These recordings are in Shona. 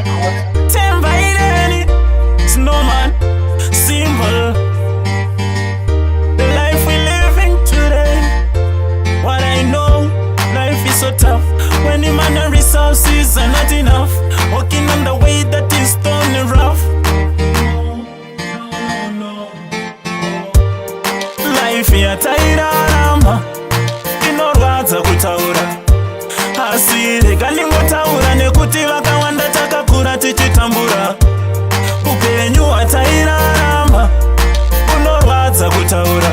record. Timber Snowman, simple. The life we living today. What I know, life is so tough. When the man and resources are not enough, walking on the way that is stony and rough. Life ya tairarama, inorwadza kutaura. Asi rega ndingotaura nekuti vakawanda takakura tichitambura. Upenyu hwatairarama unorwadza kutaura.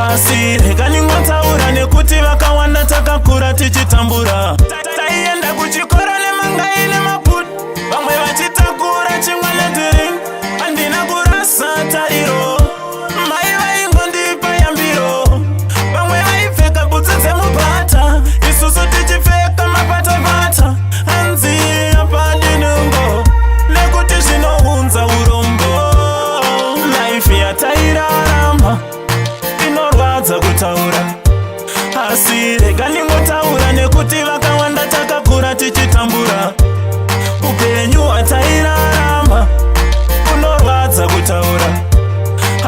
Asi rega ndingotaura nekuti vakawanda takakura tichitambura. Taienda kuchikora nemangai nemabhutu, vamwe vachitakura chingwa nedhiringi. Handina kurasa tariro, mai vaingondipa yambiro. Vamwe vaipfeka bhutsu dzemubhata, isusu tichipfeka mapatapata. Hanzi apadinungo nekuti zvinounza urombo. Life yatairarama inorwadza kutaura. Asi rega ndingotaura nekuti vakawanda takakura tichitambura. Upenyu hwatairarama unorwadza kutaura.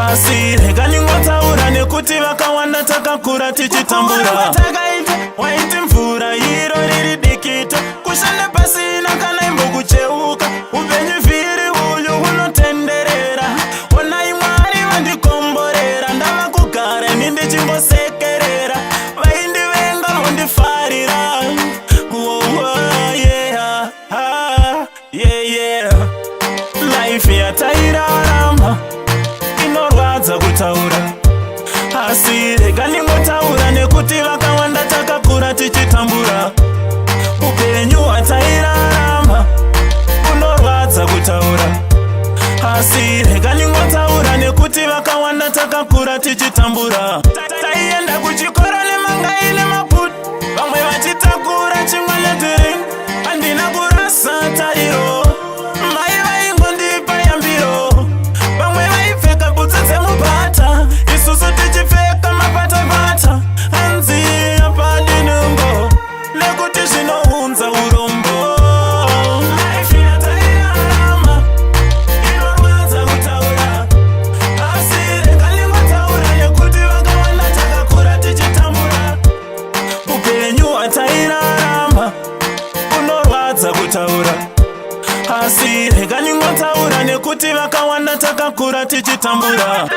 Asi rega ndingotaura nekuti vakawanda takakura tichitambura. Waiti mvura iro riri dikita, kushanda pasina kana imbokucheuka. Upenyu vhiri uyu unotenderera, onai Mwari vandikomborera. Ndava kugara ndichingosekerera, vaindivenga vondifarira. Life yatairarama inorwadza kutaura. Asi rega ndingotaura nekuti vakawanda takakura tichitambura. Upenyu hwatairarama unorwadza kutaura. Asi rega ndingotaura nekuti vakawanda takakura tichitambura. Taienda kuchikora nemangai nemabhutu, vamwe vachitakura chingwa nedhiringi. Handina kurasa tariro, mai vaingondipa yambiro. Vamwe vaipfeka bhutsu dzemubhata, isusu tichipfeka mapatapata. Hanzi apadinungo nekuti zvinounza urombo. Life yatairarama inorwadza kutaura. Asi rega ndingotaura nekuti vakawanda takakura tichitambura. Upenyu hwatairarama unorwadza kutaura. Asi rega ndingotaura nekuti vakawanda takakura tichitambura.